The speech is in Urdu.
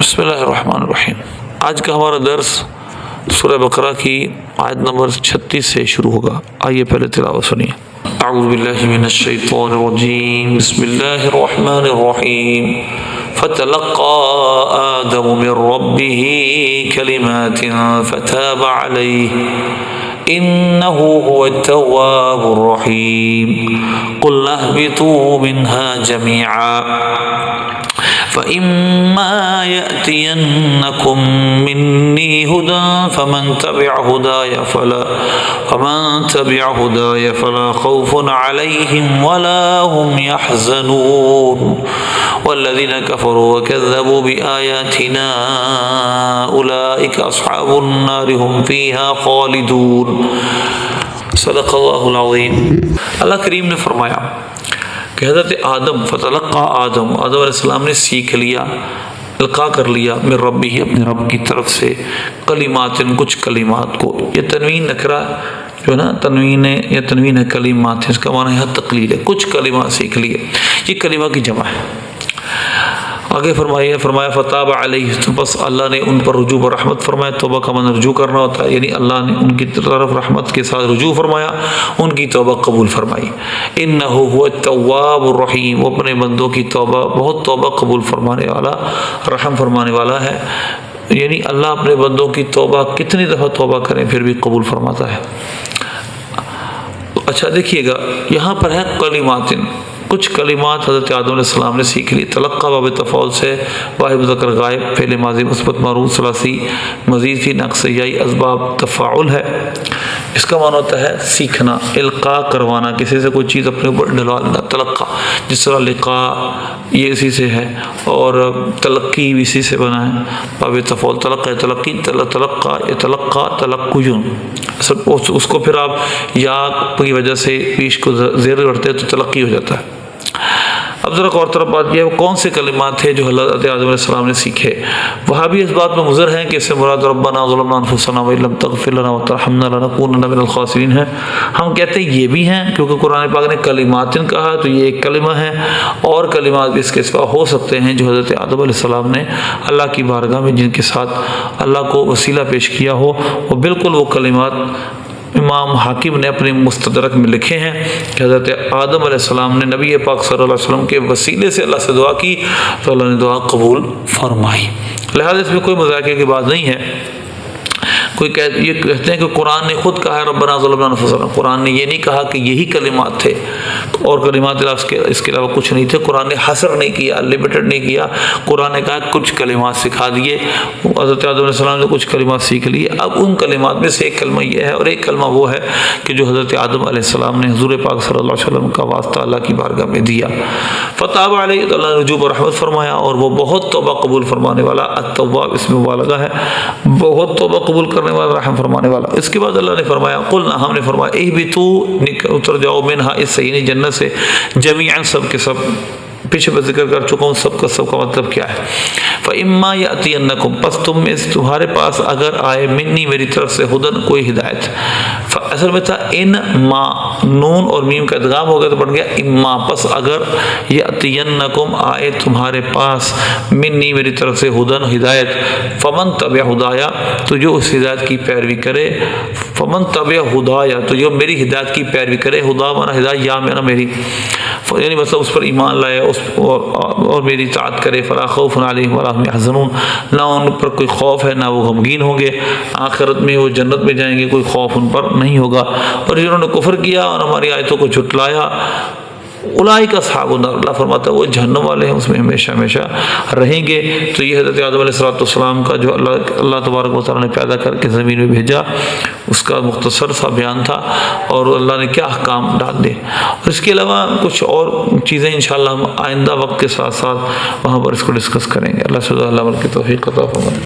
بسم اللہ الرحمن الرحیم۔ آج کا ہمارا درس سورہ بقرہ کی آیت نمبر 36 سے شروع ہوگا۔ آئیے پہلے تلاوت سنیے۔ اعوذ باللہ من الشیطان الرجیم، بسم اللہ الرحمن الرحیم۔ فتلقى آدم من ربه كلمات فتاب عليه إنه هو التواب الرحيم قلنا اهبطوا منها جميعا فإما يأتينكم مني هدى فمن تبع هداي فلا خوف عليهم ولا هم يحزنون والذين كفروا وكذبوا بآياتنا أولئك أصحاب النار هم فيها خالدون۔ صدق اللہ العظیم۔ اللہ کریم نے فرمایا کہ حضرت آدم فتلقى آدم علیہ السلام نے سیکھ لیا، القاء کر لیا من ربہ اپنے رب کی طرف سے کلمات کچھ کلمات کو۔ یہ تنوین نکرہ جو نا تنوین ہے یا تنوین ہے کلمات، اس کا معنی ہے تقلیل ہے، کچھ کلمات سیکھ لیے، یہ کلمہ کی جمع ہے۔ آگے فرمایا فتاب علیہ، تو بس اللہ نے ان پر رجوع اور رحمت فرمایا۔ توبہ کا معنی رجوع کرنا ہوتا ہے، یعنی اللہ نے ان کی طرف رحمت کے ساتھ رجوع فرمایا، ان کی توبہ قبول فرمائی۔ انہ هو التواب الرحیم، وہ اپنے بندوں کی بہت توبہ قبول فرمانے والا، رحم فرمانے والا ہے۔ یعنی اللہ اپنے بندوں کی توبہ کتنی دفعہ توبہ کریں پھر بھی قبول فرماتا ہے۔ اچھا دیکھیے گا، یہاں پر ہے کلمات، کچھ کلمات حضرت آدم علیہ السلام نے سیکھ لی۔ تلقى باب تفاعل سے واحد مذکر غائب، فعل ماضی مثبت معروف ثلاثی، مزید فی نقص یائی اسباب تفاعل ہے۔ اس کا معنی ہوتا ہے سیکھنا، القاء کروانا، کسی سے کوئی چیز اپنے اوپر ڈلوا لینا۔ تلقى جس طرح لقاء یہ اسی سے ہے، اور تلقی بھی اسی سے بنا ہے۔ باب تفاعل تلقى تلقی، تلقى يتلقى تلقي، اس کو پھر آپ یا کی وجہ سے پیش کو زیر بڑھتے تو تلقی ہو جاتا ہے۔ اب ذرا اور طرف بات یہ ہے کون سے کلمات تھے جو حضرت آدم علیہ السلام نے سیکھے۔ وہاں بھی اس بات میں مضر ہیں کہ اس سے مراد ربنا ظلمنا انفسنا وان لم تغفر لنا وترحمنا لنکونن من الخاسرین ہے۔ ہم کہتے ہیں یہ بھی ہیں کیونکہ قرآن پاک نے کلمات کہا تو یہ ایک کلمہ ہے، اور کلمات بھی اس کے سوا ہو سکتے ہیں جو حضرت آدم علیہ السلام نے اللہ کی بارگاہ میں جن کے ساتھ اللہ کو وسیلہ پیش کیا ہو، وہ بالکل وہ کلمات امام حاکم نے اپنے مستدرک میں لکھے ہیں کہ حضرت آدم علیہ السلام نے نبی پاک صلی اللہ علیہ وسلم کے وسیلے سے اللہ سے دعا کی تو اللہ نے دعا قبول فرمائی۔ لہذا اس میں کوئی مذاکرے کی بات نہیں ہے۔ کوئی یہ کہتے ہیں کہ قرآن نے خود کہا ہے ربنا ظلمنا انفسنا، قرآن نے یہ نہیں کہا کہ یہی کلمات تھے اور کلمات اس کے علاوہ کچھ نہیں تھے۔ قرآن نے حصر نہیں کیا، لمیٹڈ نہیں کیا، قرآن نے کہا کچھ کلمات سکھا دیے۔ حضرت آدم علیہ السلام نے کچھ کلمات سیکھ لیے، اب ان کلمات میں سے ایک کلمہ یہ ہے اور ایک کلمہ وہ ہے کہ جو حضرت آدم علیہ السلام نے حضور پاک صلی اللہ علیہ وسلم کا واسطہ اللہ کی بارگاہ میں دیا۔ فتاب علیہ، تو اللہ نے رجوع اور رحمت فرمایا، اور وہ بہت توبہ قبول فرمانے والا، التواب اس میں مبالغہ ہے، بہت توبہ قبول کرنے والا، رحم فرمانے والا۔ اس کے بعد اللہ نے فرمایا قلنا، ہم نے فرمایا اہبطوا، اتر جاؤ، منہا اس سے، یعنی جنت سے، جمیعا سب کے سب، پیچھے میں ذکر کر چکا ہوں سب کا مطلب کیا ہے۔ فَإِمَّا يَأْتِيَنَّكُمْ، پس تمہارے پاس اگر آئے، منی میری طرف سے، ہدن کوئی ہدایت۔ اصل میں تھا ان ما، نون اور میم کا ادغام ہو گیا تو بن گیا اما، پس اگر یأتینکم آئے تمہارے پاس، منی میری طرف سے، ہدن ہدایت، فمن تبع ہدایا، تو جو اس ہدایت کی پیروی کرے، فمن تبع ہدایا، تو جو میری ہدایت کی پیروی کرے، ہدا مانا ہدایت، یا مانا میری، یعنی مطلب اس پر ایمان لائے اور میری اطاعت کرے، فلا خوف علیہم ولا هم يحزنون، نہ ان پر کوئی خوف ہے نہ وہ غمگین ہوں گے، آخرت میں وہ جنت میں جائیں گے، کوئی خوف ان پر نہیں ہوگا۔ اور جنہوں نے کفر کیا اور ہماری آیتوں کو جھٹلایا، اولئک اصحاب النار، اللہ فرماتا ہے وہ جہنم والے ہیں، اس میں ہمیشہ ہمیشہ رہیں گے۔ تو یہ حضرت آدم علیہ السلام کا جو اللہ تبارک و تعالیٰ نے پیدا کر کے زمین میں بھیجا، اس کا مختصر سا بیان تھا، اور اللہ نے کیا احکام ڈال دے۔ اور اس کے علاوہ کچھ اور چیزیں انشاءاللہ ہم آئندہ وقت کے ساتھ ساتھ وہاں پر اس کو ڈسکس کریں گے۔ اللہ صلی اللہ علیہ وسلم کی توفیق عطا فرمائے۔